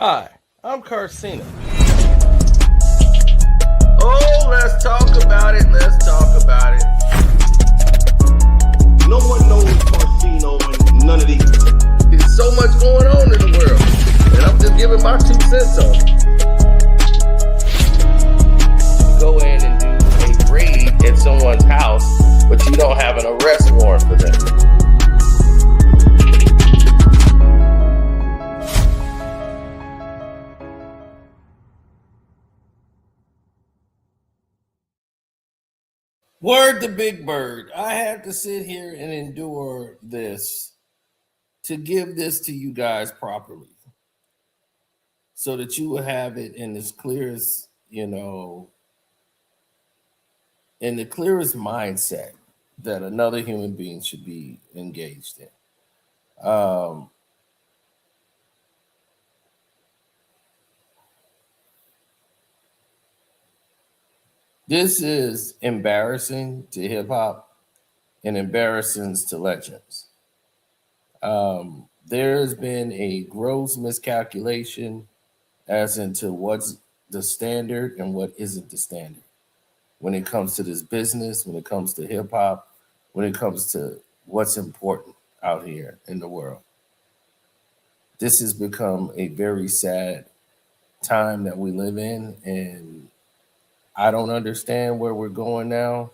Hi, I'm Carcina. Oh, let's talk about it. Let's talk about it. No one knows Carcino and none of these. There's so much going on in the world, and I'm just giving my 2 cents on it. Go in and do a raid at someone's house, but you don't have an arrest warrant for them. Word to Big Bird. I had to sit here and endure this to give this to you guys properly so that you will have it in as clear as, in the clearest mindset that another human being should be engaged in. This is embarrassing to hip hop and embarrassing to legends. There's been a gross miscalculation as into what's the standard and what isn't the standard when it comes to this business, when it comes to hip hop, when it comes to what's important out here in the world. This has become a very sad time that we live in, and I don't understand where we're going now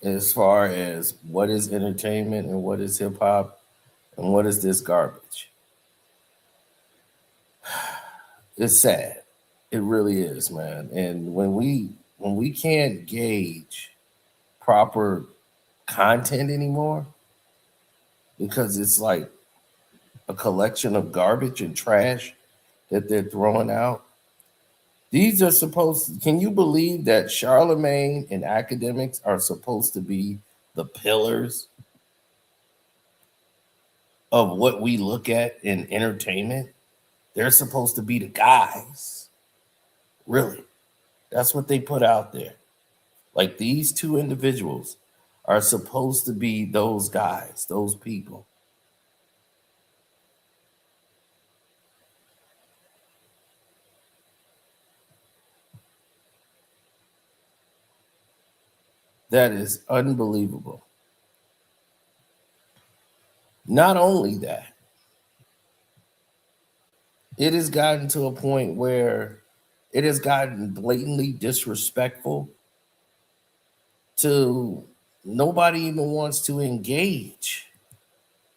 as far as what is entertainment and what is hip hop and what is this garbage. It's sad. It really is, man. And when we can't gauge proper content anymore because it's like a collection of garbage and trash that they're throwing out. These are can you believe that Charlamagne and Akademiks are supposed to be the pillars of what we look at in entertainment? They're supposed to be the guys. Really? That's what they put out there. Like these 2 individuals are supposed to be those guys, those people. That is unbelievable. Not only that, it has gotten to a point where it has gotten blatantly disrespectful to nobody even wants to engage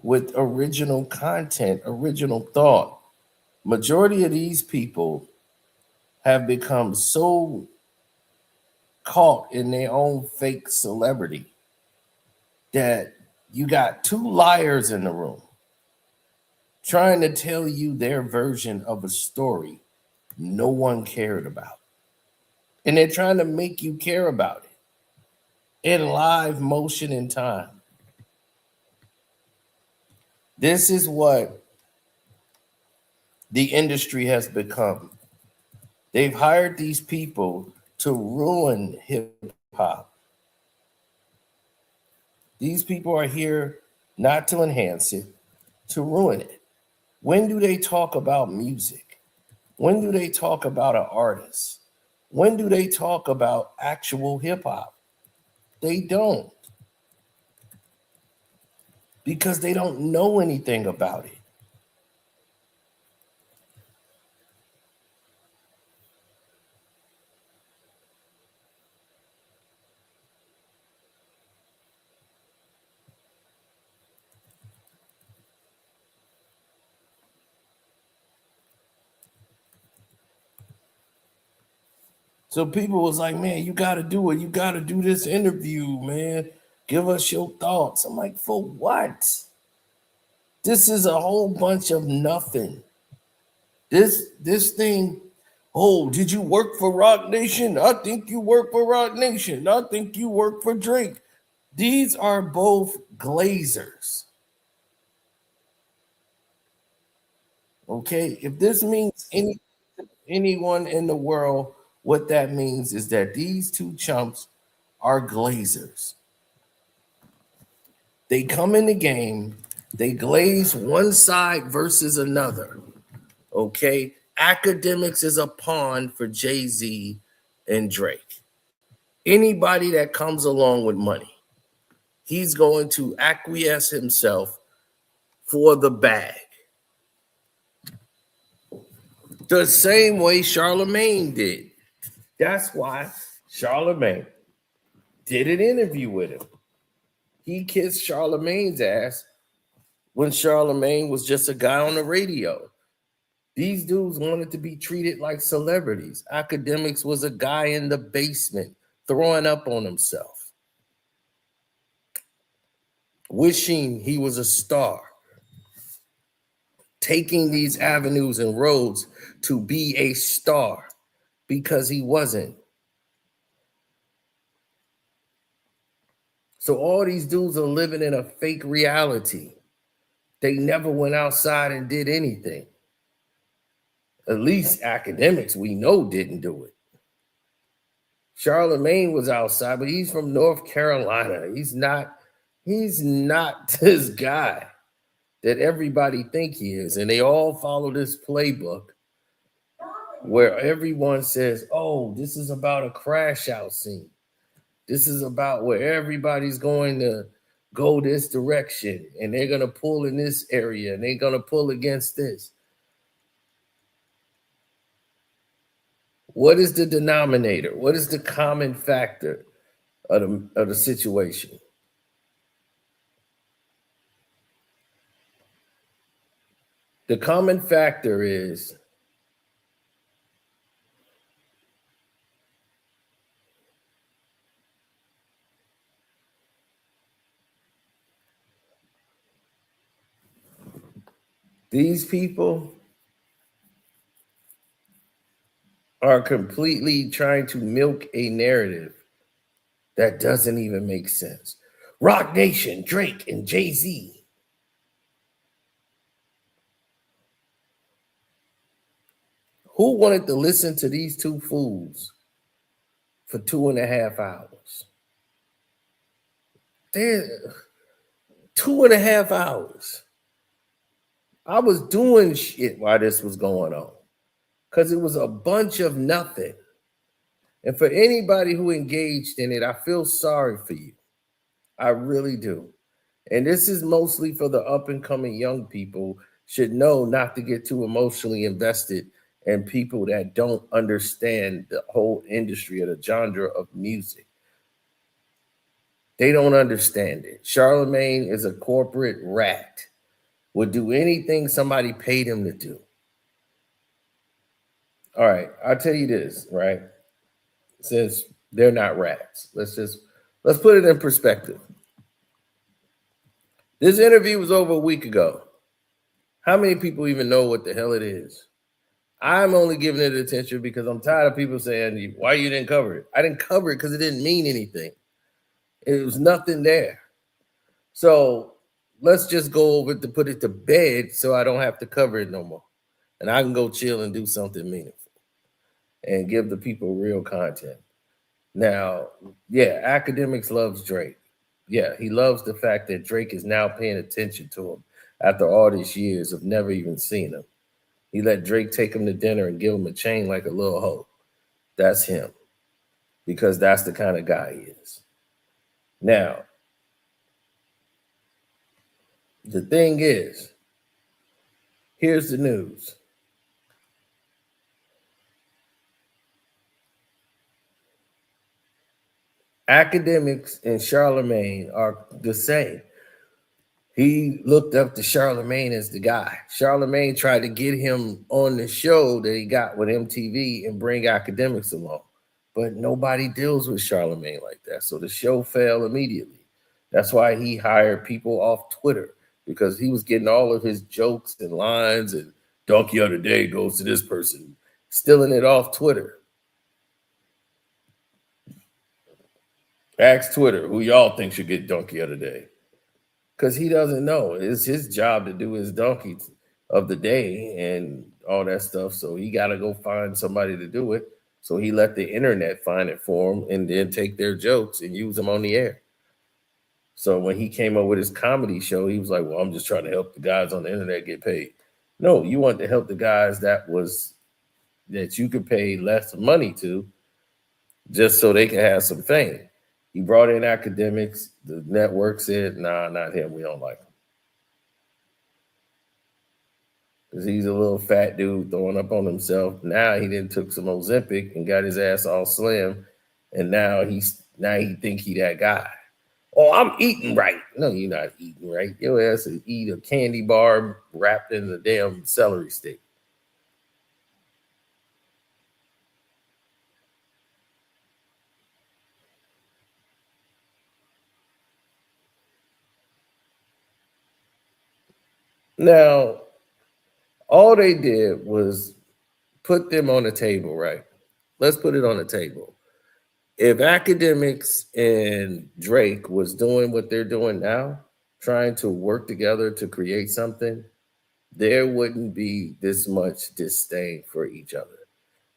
with original content, original thought. Majority of these people have become so caught in their own fake celebrity that you got 2 liars in the room trying to tell you their version of a story no one cared about. And they're trying to make you care about it in live motion and time. This is what the industry has become. They've hired these people to ruin hip hop. These people are here not to enhance it, to ruin it. When do they talk about music? When do they talk about an artist? When do they talk about actual hip hop? They don't. Because they don't know anything about it. So people was like, man, you got to do it. You got to do this interview, man. Give us your thoughts. I'm like, for what? This is a whole bunch of nothing. This thing, oh, did you work for Roc Nation? I think you work for Roc Nation. I think you work for Drake. These are both glazers. Okay, if this means anyone in the world, what that means is that these 2 chumps are glazers. They come in the game, they glaze one side versus another. Okay, Akademiks is a pawn for Jay-Z and Drake. Anybody that comes along with money, he's going to acquiesce himself for the bag. The same way Charlamagne did. That's why Charlamagne did an interview with him. He kissed Charlamagne's ass when Charlamagne was just a guy on the radio. These dudes wanted to be treated like celebrities. Akademiks was a guy in the basement throwing up on himself, wishing he was a star, taking these avenues and roads to be a star because he wasn't. So all these dudes are living in a fake reality. They never went outside and did anything. At least Akademiks, we know, didn't do it. Charlamagne was outside, but he's from North Carolina. He's not this guy that everybody think he is. And they all follow this playbook where everyone says, oh, this is about a crash out scene. This is about where everybody's going to go this direction and they're going to pull in this area and they're going to pull against this. What is the denominator? What is the common factor of the situation? The common factor is these people are completely trying to milk a narrative that doesn't even make sense. Roc Nation, Drake, and Jay-Z. Who wanted to listen to these two fools for 2.5 hours? They're 2.5 hours. I was doing shit while this was going on because it was a bunch of nothing. And for anybody who engaged in it, I feel sorry for you. I really do. And this is mostly for the up and coming young people should know not to get too emotionally invested in people that don't understand the whole industry or the genre of music. They don't understand it. Charlamagne is a corporate rat. Would do anything somebody paid him to do. All right, I'll tell you this, right? Since they're not rats, let's put it in perspective. This interview was over a week ago. How many people even know what the hell it is? I'm only giving it attention because I'm tired of people saying, why you didn't cover it? I didn't cover it because it didn't mean anything. It was nothing there. So let's just go over to put it to bed so I don't have to cover it no more. And I can go chill and do something meaningful and give the people real content. Now, yeah, Akademiks loves Drake. Yeah, he loves the fact that Drake is now paying attention to him after all these years of never even seeing him. He let Drake take him to dinner and give him a chain like a little hoe. That's him, because that's the kind of guy he is. Now, the thing is, here's the news. Akademiks and Charlamagne are the same. He looked up to Charlamagne as the guy. Charlamagne tried to get him on the show that he got with MTV and bring Akademiks along. But nobody deals with Charlamagne like that. So the show fell immediately. That's why he hired people off Twitter, because he was getting all of his jokes and lines and donkey of the day goes to this person, stealing it off Twitter. Ask Twitter who y'all think should get donkey of the day. Because he doesn't know. It's his job to do his donkey of the day and all that stuff. So he got to go find somebody to do it. So he let the internet find it for him and then take their jokes and use them on the air. So when he came up with his comedy show, he was like, well, I'm just trying to help the guys on the internet get paid. No, you want to help the guys that you could pay less money to, just so they can have some fame. He brought in academics. The network said, "Nah, not him. We don't like him." Because he's a little fat dude throwing up on himself. Now he then took some Ozempic and got his ass all slim, and now he think he that guy. Oh, I'm eating right. No, you're not eating right. Your ass is eat a candy bar wrapped in a damn celery stick. Now, all they did was put them on the table, right? Let's put it on the table. If Akademiks and Drake was doing what they're doing now, trying to work together to create something, there wouldn't be this much disdain for each other.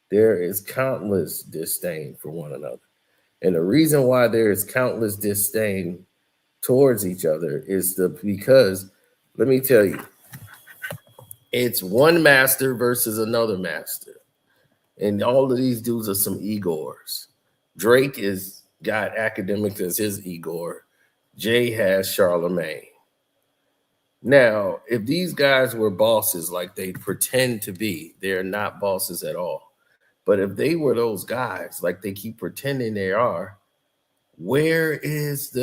There is countless disdain for one another. And the reason why there is countless disdain towards each other is because, let me tell you, it's one master versus another master. And all of these dudes are some Igors. Drake got Akademiks as his Igor. Jay has Charlamagne. Now, if these guys were bosses like they pretend to be, they're not bosses at all. But if they were those guys like they keep pretending they are, what's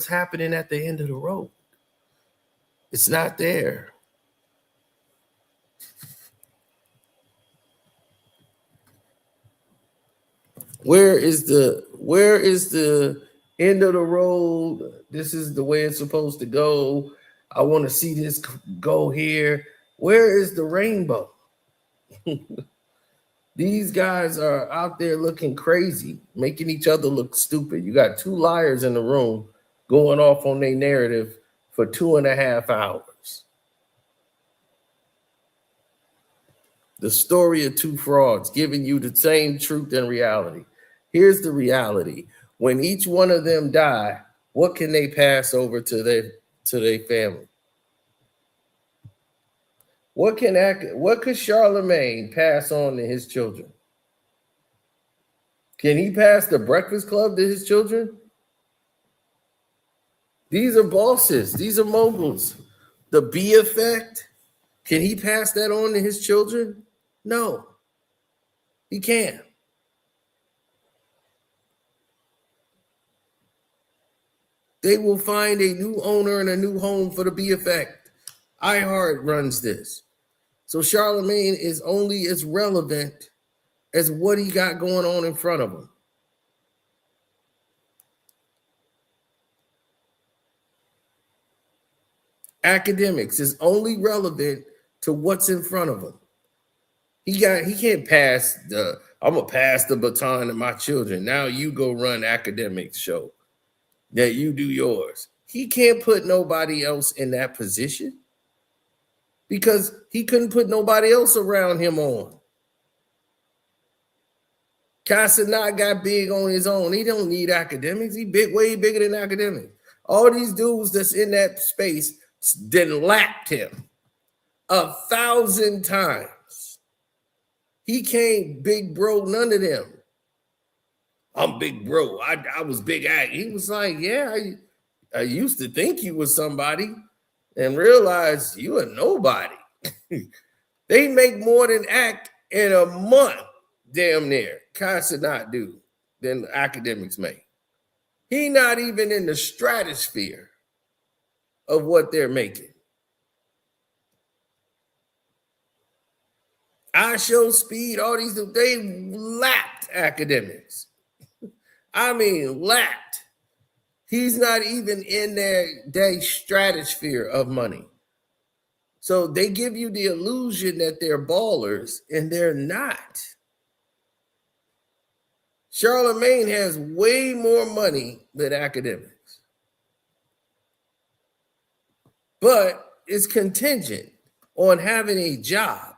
happening at the end of the road? It's not there. Where is the end of the road? This is the way it's supposed to go. I want to see this go here. Where is the rainbow? These guys are out there looking crazy, making each other look stupid. You got two liars in the room going off on their narrative for 2.5 hours. The story of two frauds giving you the same truth and reality. Here's the reality. When each one of them die, what can they pass over to their family? What could Charlamagne pass on to his children? Can he pass the Breakfast Club to his children? These are bosses. These are moguls. The B effect, can he pass that on to his children? No, he can't. They will find a new owner and a new home for the B effect. iHeart runs this. So Charlamagne is only as relevant as what he got going on in front of him. Akademiks is only relevant to what's in front of him. He can't pass I'm gonna pass the baton to my children. Now you go run Akademiks show. That you do yours. He can't put nobody else in that position because he couldn't put nobody else around him on. Casanat got big on his own. He don't need Akademiks. He way bigger than Akademiks. All these dudes that's in that space then lapped him 1,000 times. He can't big bro none of them. I'm big bro. I was big act. He was like, yeah, I used to think you was somebody and realize you are nobody. They make more than act in a month, damn near. Casanat do than Akademiks make. He not even in the stratosphere of what they're making. I Show Speed, all these, they lapped Akademiks. I mean, lapped. He's not even in their stratosphere of money. So they give you the illusion that they're ballers, and they're not. Charlamagne has way more money than Akademiks. But it's contingent on having a job.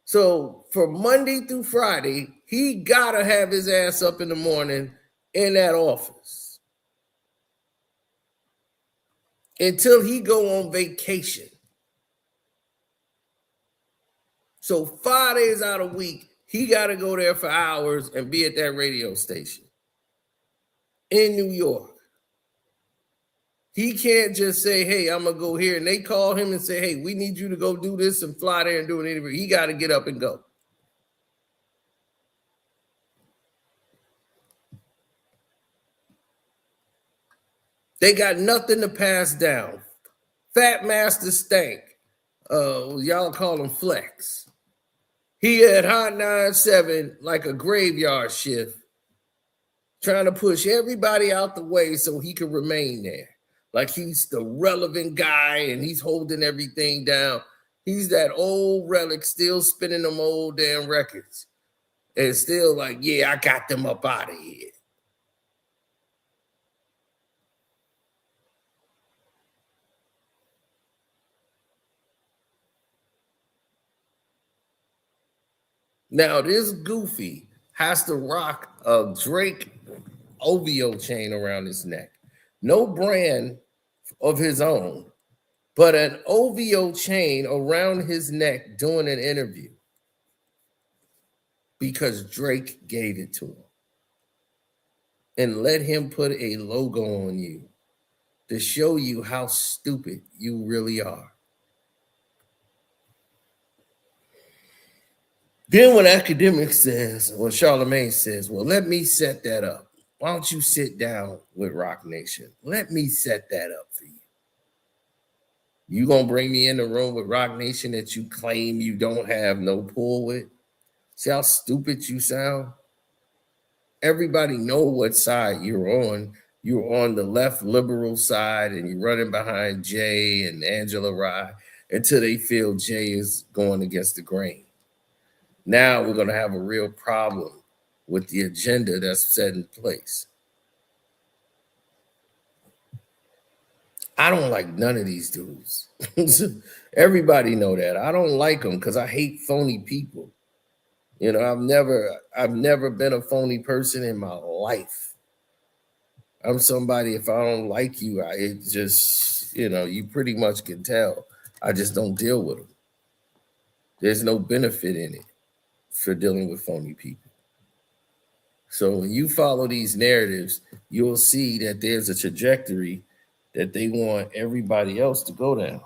So for Monday through Friday, he gotta have his ass up in the morning in that office until he go on vacation. So 5 days out of the week, he got to go there for hours and be at that radio station in New York. He can't just say, hey, I'm going to go here. And they call him and say, hey, we need you to go do this and fly there and do an interview. He got to get up and go. They got nothing to pass down. Fat Master Stank. Y'all call him Flex. He had Hot 97 like a graveyard shift, trying to push everybody out the way so he could remain there. Like he's the relevant guy and he's holding everything down. He's that old relic still spinning them old damn records. And still like, yeah, I got them up out of here. Now, this goofy has to rock a Drake OVO chain around his neck. No brand of his own, but an OVO chain around his neck doing an interview because Drake gave it to him. And let him put a logo on you to show you how stupid you really are. Then when Akademiks says, or Charlamagne says, well, let me set that up. Why don't you sit down with Roc Nation? Let me set that up for you. You gonna bring me in the room with Roc Nation that you claim you don't have no pull with? See how stupid you sound? Everybody know what side you're on. You're on the left liberal side and you're running behind Jay and Angela Rye until they feel Jay is going against the grain. Now we're going to have a real problem with the agenda that's set in place. I don't like none of these dudes. Everybody know that. I don't like them because I hate phony people. You know, I've never been a phony person in my life. I'm somebody, if I don't like you, it just, you know, you pretty much can tell. I just don't deal with them. There's no benefit in it for dealing with phony people. So when you follow these narratives, you'll see that there's a trajectory that they want everybody else to go down.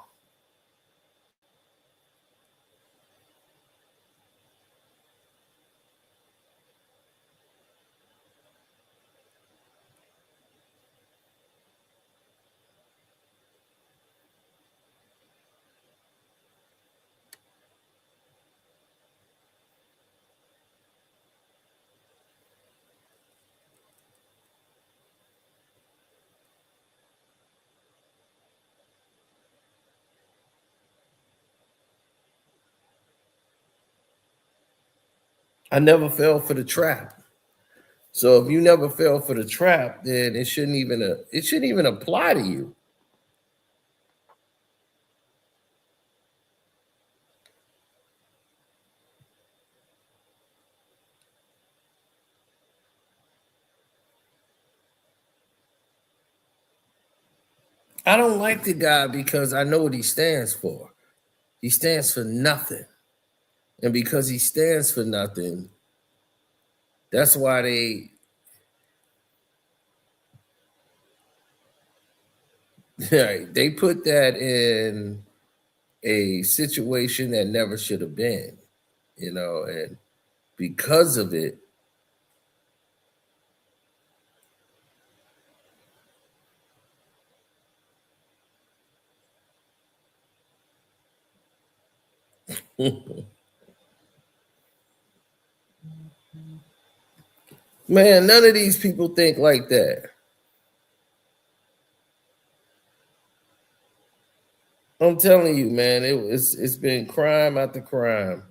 I never fell for the trap. So if you never fell for the trap, then it shouldn't even apply to you. I don't like the guy because I know what he stands for. He stands for nothing. And because he stands for nothing, that's why they put that in a situation that never should have been, you know, and because of it, man, none of these people think like that. I'm telling you, man, it's been crime after crime.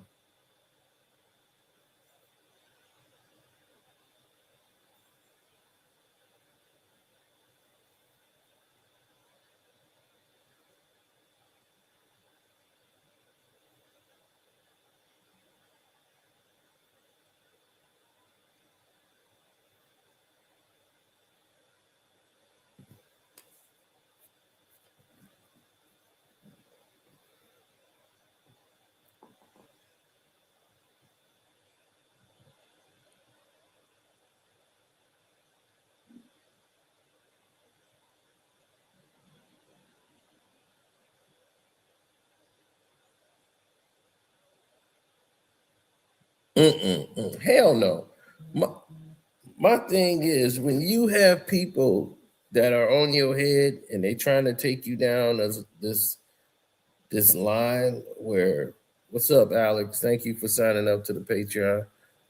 Hell no. My thing is when you have people that are on your head and they trying to take you down as this line where, what's up, Alex? Thank you for signing up to the Patreon.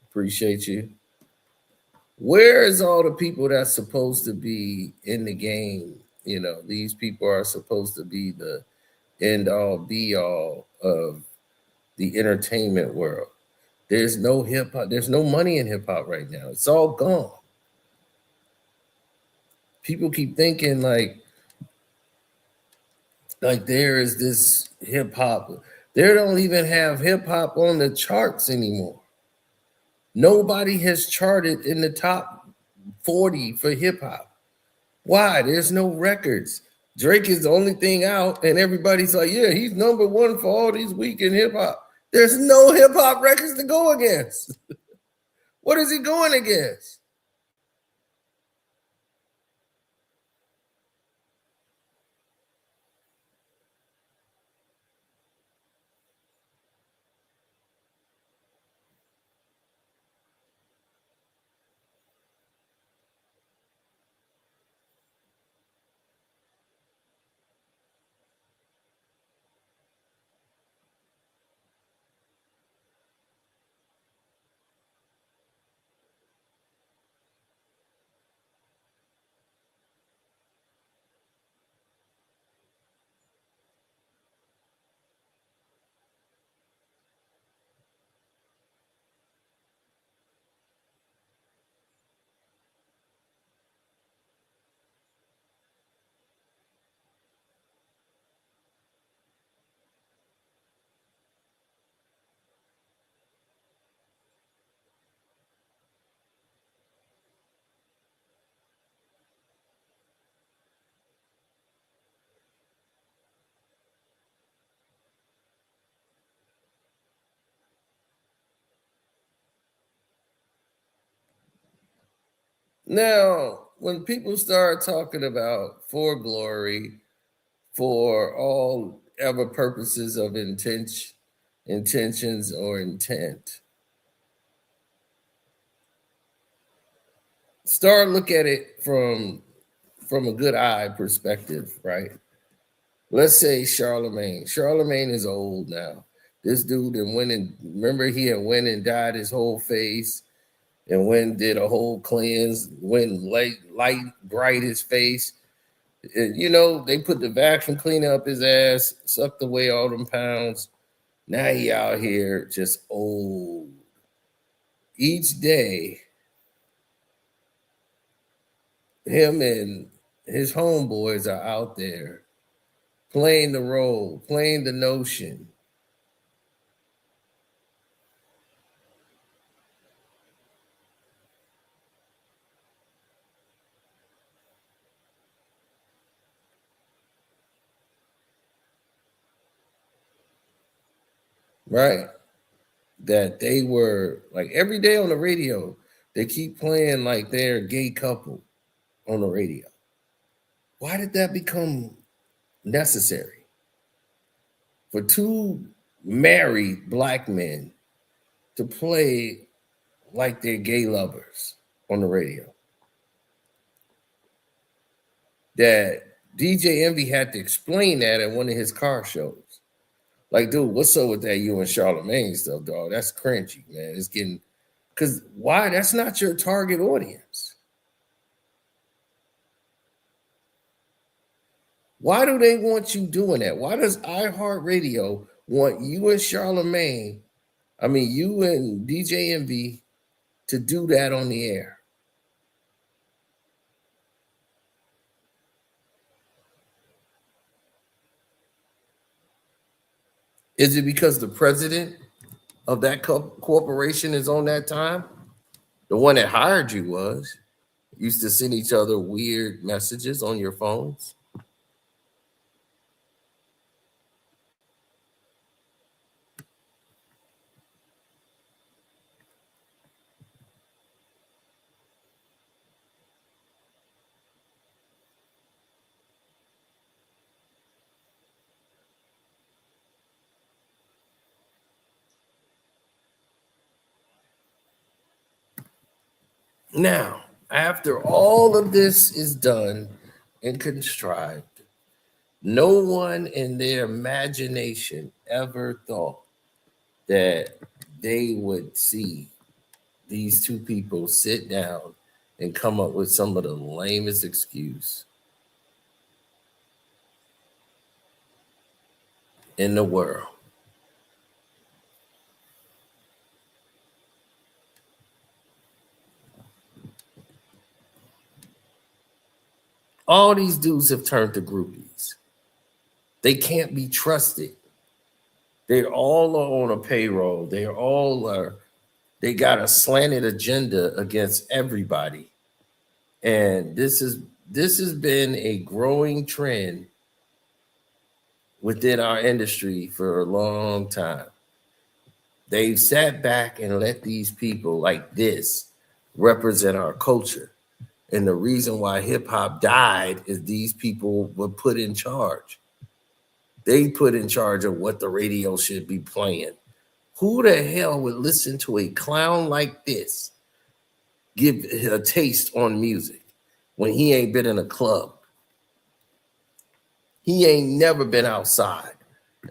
Appreciate you. Where is all the people that's supposed to be in the game? You know, these people are supposed to be the end all be all of the entertainment world. There's no hip hop, there's no money in hip hop right now. It's all gone. People keep thinking like there is this hip hop. They don't even have hip hop on the charts anymore. Nobody has charted in the top 40 for hip hop. Why? There's no records. Drake is the only thing out, and everybody's like, yeah, he's number one for all these weekend hip hop. There's no hip hop records to go against. What is he going against? Now, when people start talking about for glory, for all ever purposes of intentions or intent, start look at it from a good eye perspective, right? Let's say Charlamagne. Charlamagne is old now. This dude and went and remember he had went and dyed his whole face and went and did a whole cleanse, went light bright his face. You know, they put the vacuum cleaner up his ass, sucked away all them pounds. Now he out here just old. Each day, him and his homeboys are out there playing the role, playing the notion. Right. That they were like every day on the radio, they keep playing like they're a gay couple on the radio. Why did that become necessary? For two married black men to play like they're gay lovers on the radio. That DJ Envy had to explain that at one of his car shows. Like, dude, what's up with that you and Charlamagne stuff, dog? That's cringy, man. It's getting, because why? That's not your target audience. Why do they want you doing that? Why does iHeartRadio want you and Charlamagne, you and DJ Envy to do that on the air? Is it because the president of that corporation is on that time? The one that hired you used to send each other weird messages on your phones. Now, after all of this is done and contrived, no one in their imagination ever thought that they would see these two people sit down and come up with some of the lamest excuse in the world. All these dudes have turned to groupies. They can't be trusted. They all are on a payroll. They got a slanted agenda against everybody. And this has been a growing trend within our industry for a long time. They've sat back and let these people like this represent our culture. And the reason why hip hop died is these people were put in charge. They put in charge of what the radio should be playing. Who the hell would listen to a clown like this give a taste on music when he ain't been in a club? He ain't never been outside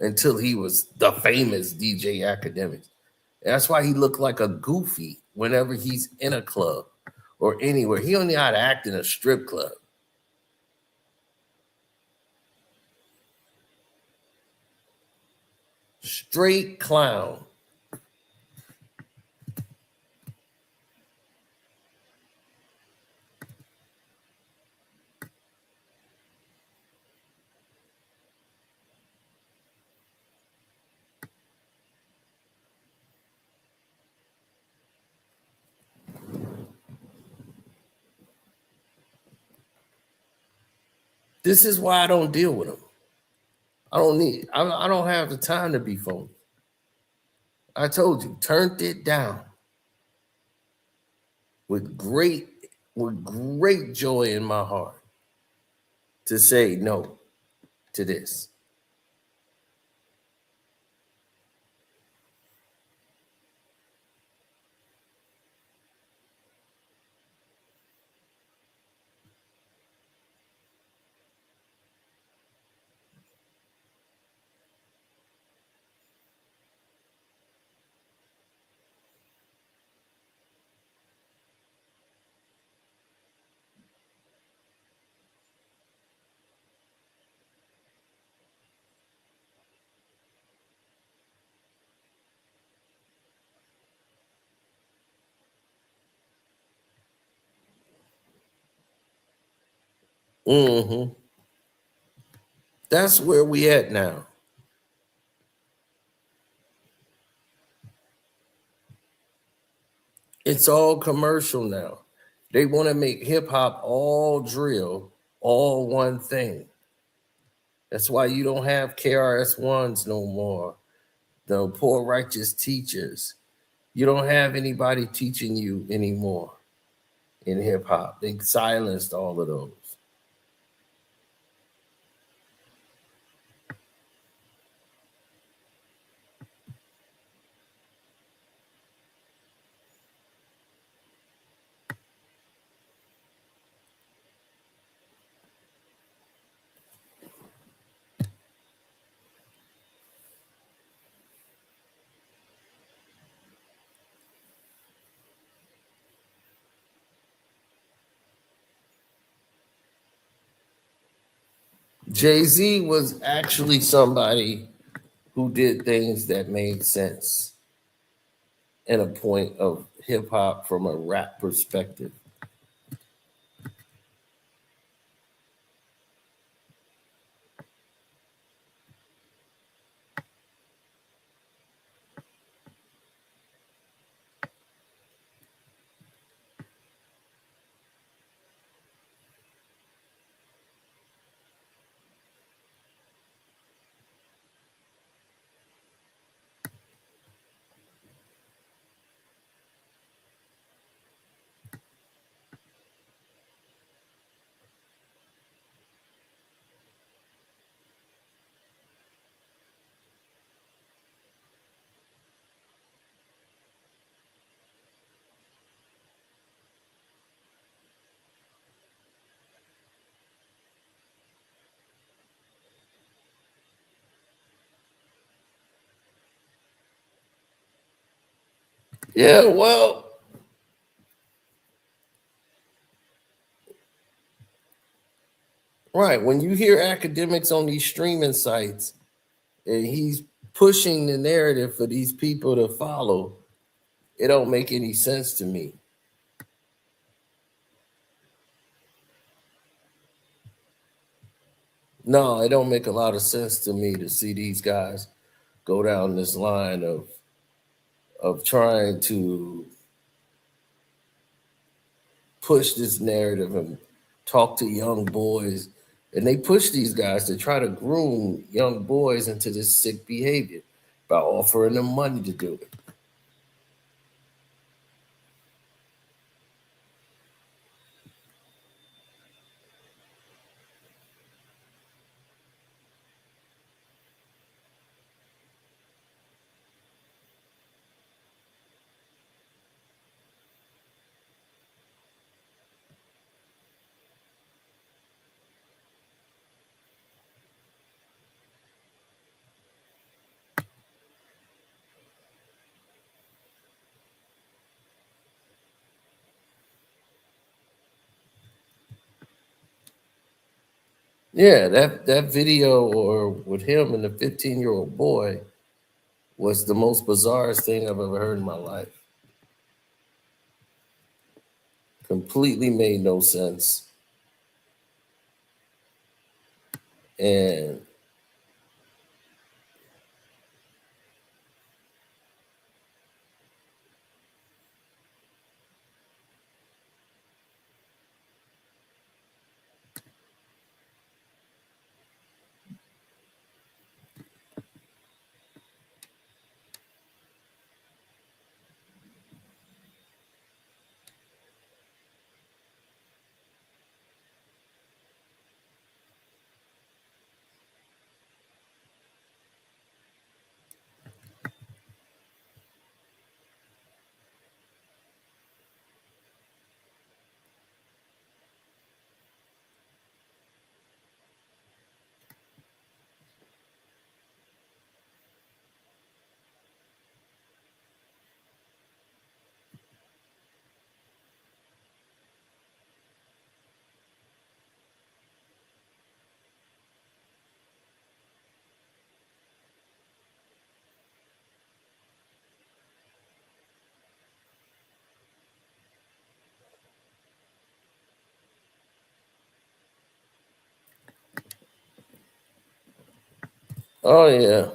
until he was the famous DJ Akademiks. That's why he looked like a goofy whenever he's in a club or anywhere. He don't know how to act in a strip club. Straight clown. This is why I don't deal with him. I don't have the time to be phony. I told you, turned it down with great joy in my heart to say no to this. Mm-hmm. That's where we at now. It's all commercial now. They want to make hip hop all drill, all one thing. That's why you don't have KRS-Ones no more. The poor righteous teachers. You don't have anybody teaching you anymore in hip hop. They silenced all of those. Jay-Z was actually somebody who did things that made sense in a point of hip hop from a rap perspective. Yeah, well, right. When you hear academics on these streaming sites and he's pushing the narrative for these people to follow, it don't make any sense to me. No, it don't make a lot of sense to me to see these guys go down this line of trying to push this narrative and talk to young boys. And they push these guys to try to groom young boys into this sick behavior by offering them money to do it. Yeah, that video or with him and the 15-year-old boy was the most bizarrest thing I've ever heard in my life. Completely made no sense. And oh yeah.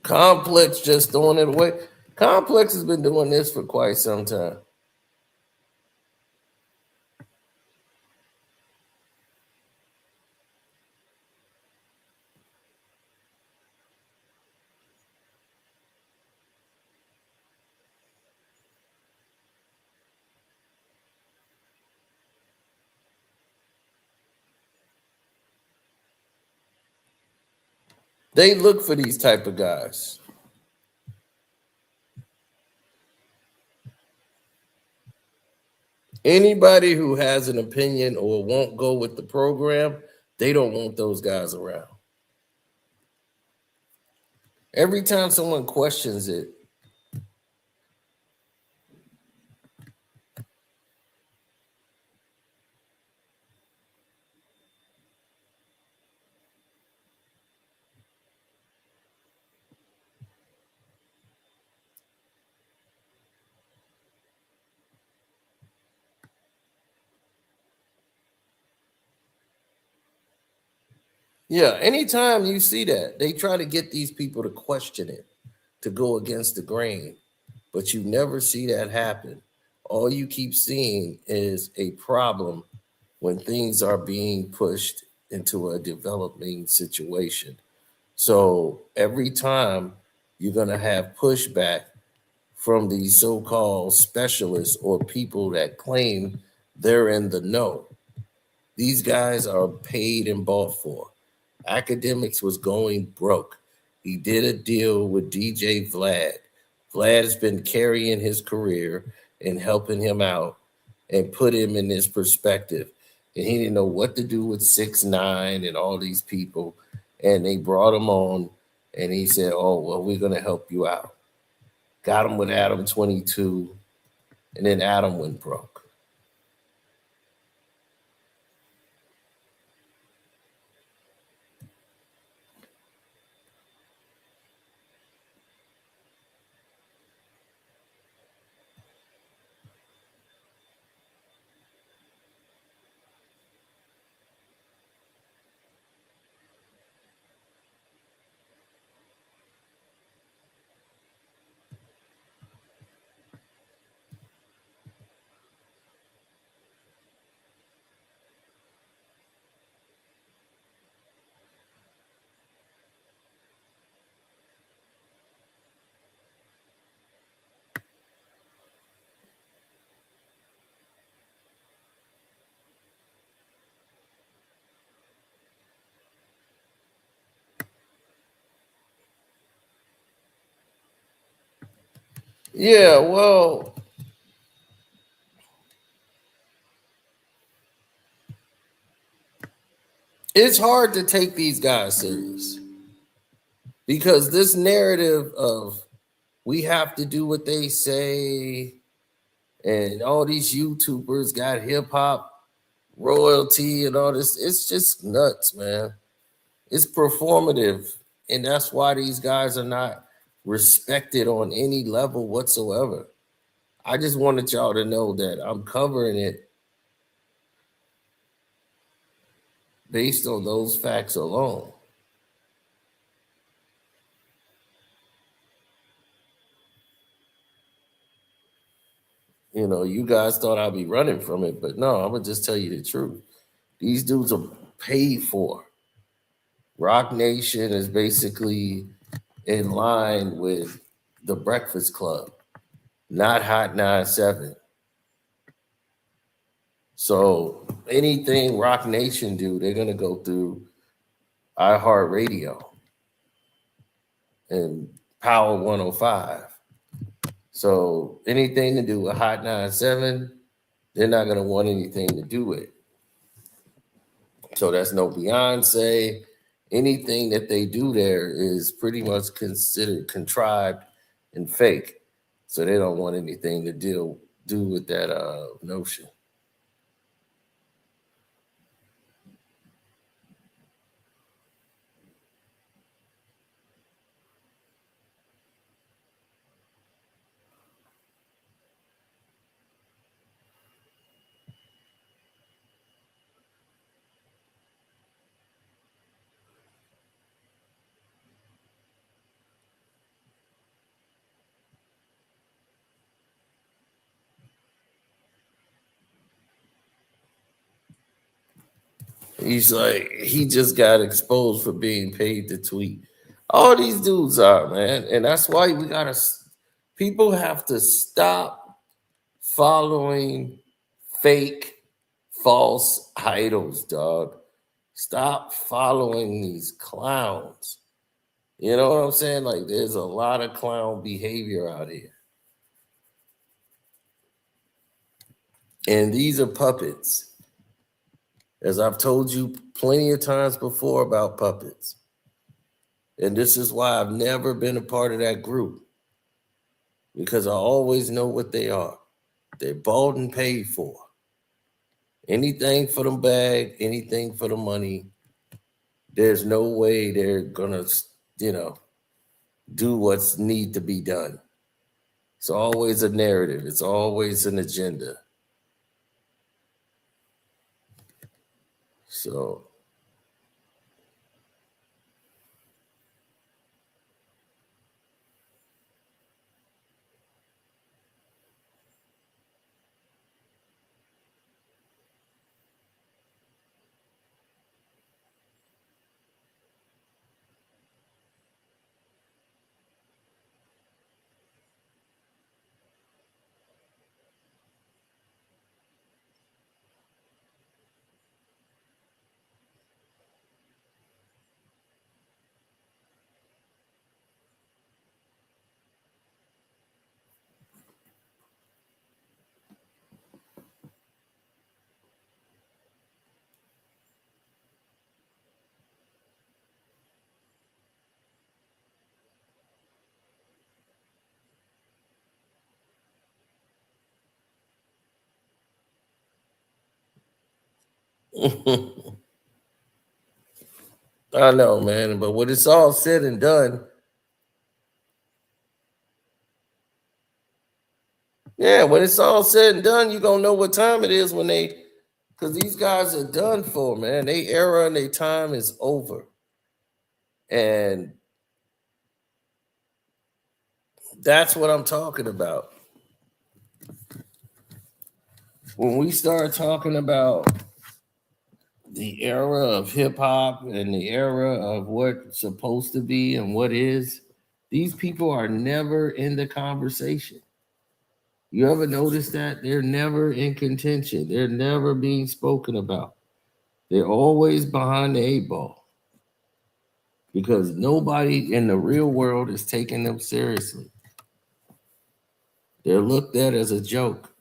Complex just throwing it away. Complex has been doing this for quite some time. They look for these type of guys. Anybody who has an opinion or won't go with the program, they don't want those guys around. Every time someone questions it, Yeah, anytime you see that, they try to get these people to question it, to go against the grain, but you never see that happen. All you keep seeing is a problem when things are being pushed into a developing situation. So every time you're going to have pushback from these so-called specialists or people that claim they're in the know. These guys are paid and bought for. Academics was going broke. He did a deal with DJ Vlad. Vlad has been carrying his career and helping him out and put him in this perspective. And he didn't know what to do with 6ix9ine and all these people. And they brought him on and he said, oh, well, we're going to help you out. Got him with Adam 22, and then Adam went broke. Yeah, well, it's hard to take these guys serious because this narrative of we have to do what they say and all these YouTubers got hip hop royalty and all this, it's just nuts, man. It's performative. And that's why these guys are not respected on any level whatsoever. I just wanted y'all to know that I'm covering it based on those facts alone. You know, you guys thought I'd be running from it, but no, I'm gonna just tell you the truth. These dudes are paid for. Roc Nation is basically in line with the Breakfast Club, not Hot 97. So anything Roc Nation do, they're gonna go through iHeartRadio and Power 105. So anything to do with Hot 97, they're not gonna want anything to do with. So that's no Beyonce. Anything that they do there is pretty much considered contrived and fake. So they don't want anything to do with that notion. He's like, he just got exposed for being paid to tweet. All these dudes are, man. And that's why people have to stop following fake, false idols, dog. Stop following these clowns. You know what I'm saying? Like, there's a lot of clown behavior out here. And these are puppets. As I've told you plenty of times before about puppets. And this is why I've never been a part of that group. Because I always know what they are. They're bought and paid for. Anything for the bag, anything for the money. There's no way they're gonna, do what's need to be done. It's always a narrative. It's always an agenda. So I know, man, but when it's all said and done, yeah, when it's all said and done, you're gonna know what time it is when they, because these guys are done for, man. Their era and their time is over. And that's what I'm talking about. When we start talking about the era of hip hop and the era of what's supposed to be and what is, these people are never in the conversation. You ever notice that? They're never in contention. They're never being spoken about. They're always behind the eight ball because nobody in the real world is taking them seriously. They're looked at as a joke.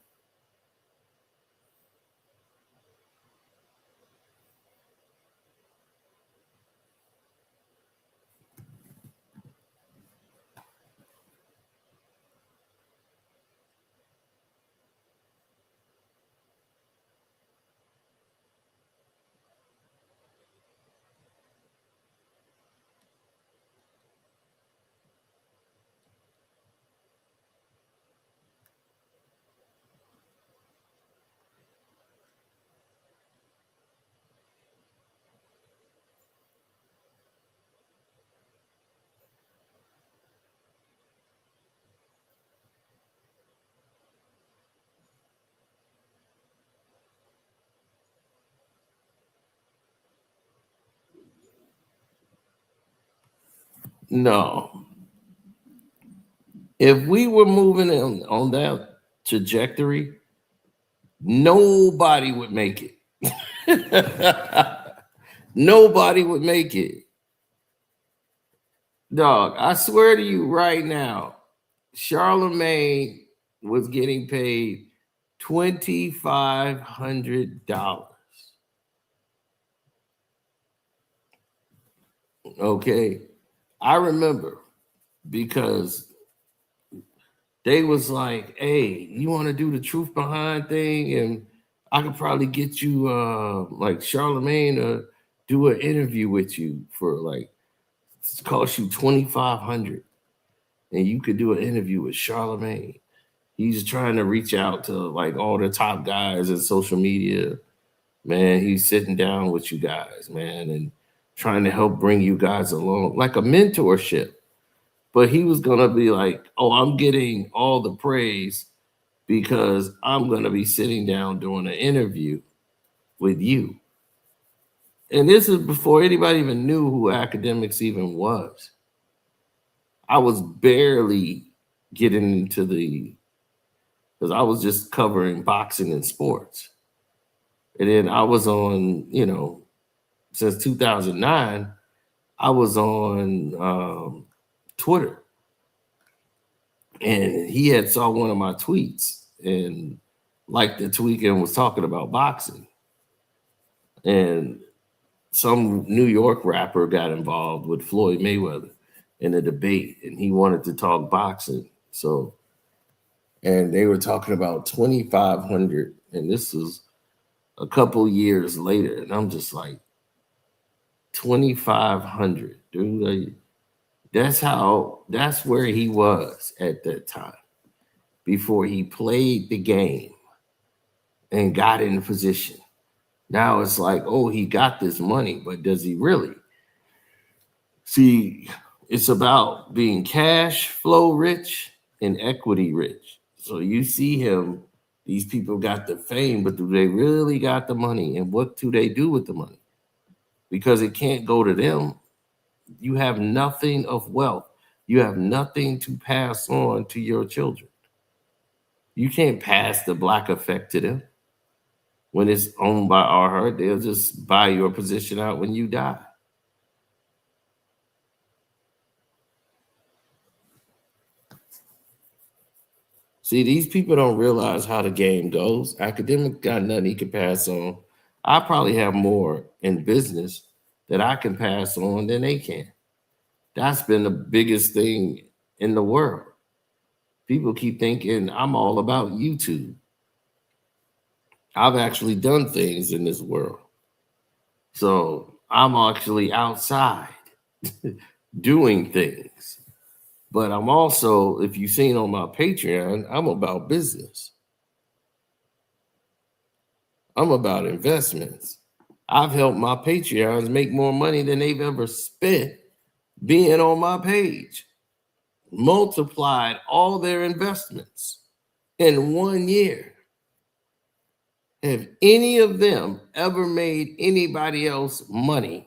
No. If we were moving on that trajectory, nobody would make it. Nobody would make it. Dog, I swear to you right now, Charlamagne was getting paid $2,500. Okay. I remember because they was like, hey, you want to do the truth behind thing? And I could probably get you like Charlamagne to do an interview with you for like, it cost you $2,500. And you could do an interview with Charlamagne. He's trying to reach out to like all the top guys in social media. Man, he's sitting down with you guys, man, and trying to help bring you guys along, like a mentorship. But he was going to be like, oh, I'm getting all the praise because I'm going to be sitting down doing an interview with you. And this is before anybody even knew who Akademiks even was. I was barely getting into because I was just covering boxing and sports. And then I was on, since 2009, I was on Twitter. And he had saw one of my tweets and liked the tweet and was talking about boxing. And some New York rapper got involved with Floyd Mayweather in a debate, and he wanted to talk boxing. So, and they were talking about 2,500, and this was a couple years later, and I'm just like, 2,500, dude. That's where he was at that time before he played the game and got in position. Now it's like, oh, he got this money, but does he really? See, it's about being cash flow rich and equity rich. So you see him, these people got the fame, but do they really got the money? And what do they do with the money? Because it can't go to them. You have nothing of wealth. You have nothing to pass on to your children. You can't pass the black effect to them. When it's owned by our heart, they'll just buy your position out when you die. See, these people don't realize how the game goes. Academic got nothing he can pass on. I probably have more in business that I can pass on than they can. That's been the biggest thing in the world. People keep thinking I'm all about YouTube. I've actually done things in this world. So I'm actually outside doing things. But I'm also, if you've seen on my Patreon, I'm about business. I'm about investments. I've helped my Patreons make more money than they've ever spent being on my page. Multiplied all their investments in 1 year. Have any of them ever made anybody else money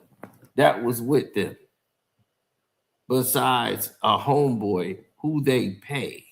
that was with them besides a homeboy who they pay?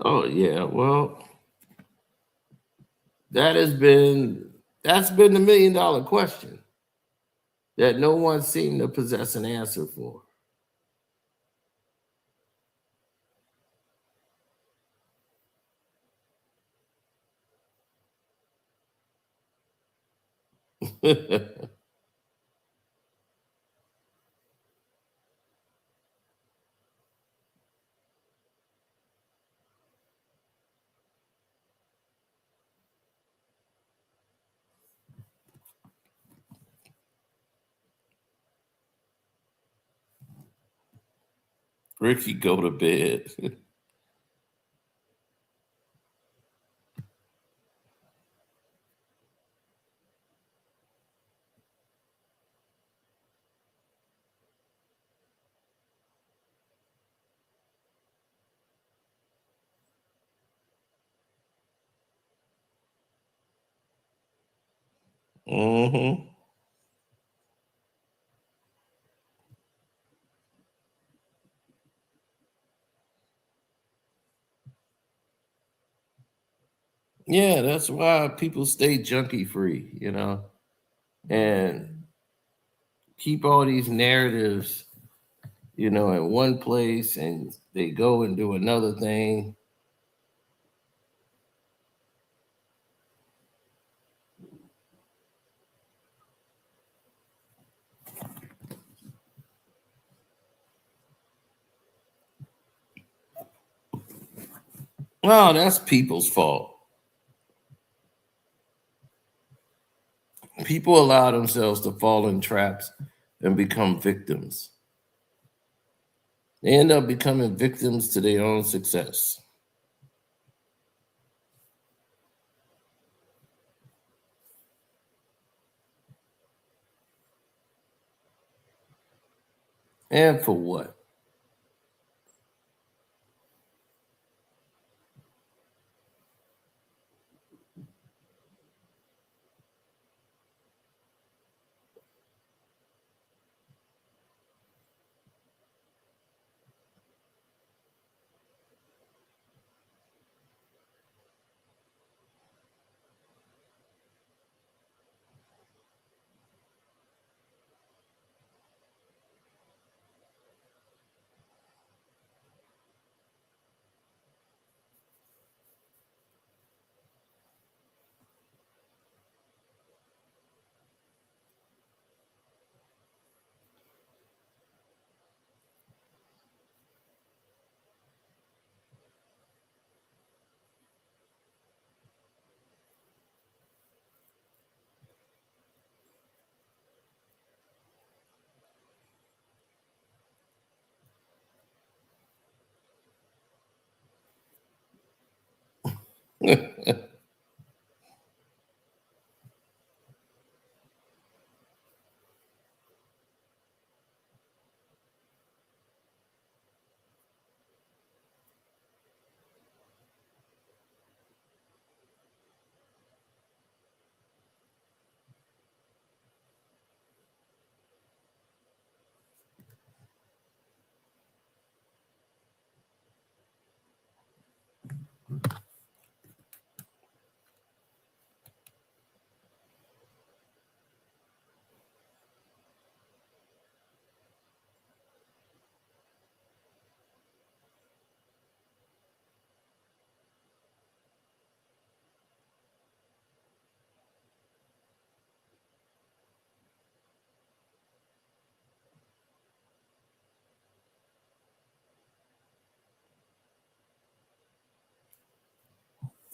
Oh yeah, well, that's been the $1 million question that no one seemed to possess an answer for. Ricky, go to bed. Mm-hmm. Yeah, that's why people stay junkie free, and keep all these narratives, in one place, and they go and do another thing. Well, that's people's fault. People allow themselves to fall in traps and become victims. They end up becoming victims to their own success. And for what?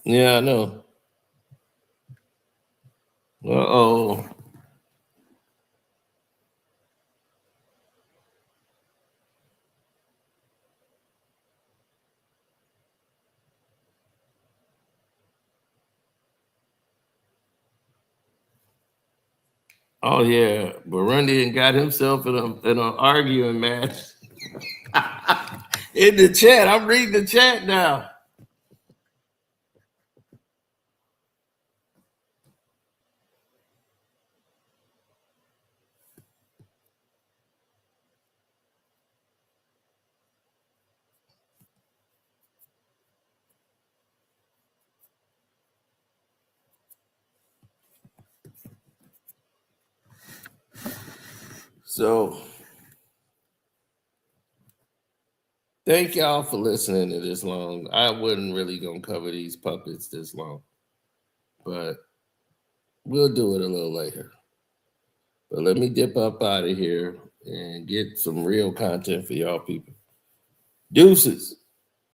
Yeah, I know. Uh-oh. Oh yeah, Burundi got himself in an arguing match. In the chat, I'm reading the chat now. So thank y'all for listening to this long. I wasn't really gonna cover these puppets this long, but we'll do it a little later. But let me dip up out of here and get some real content for y'all people. Deuces.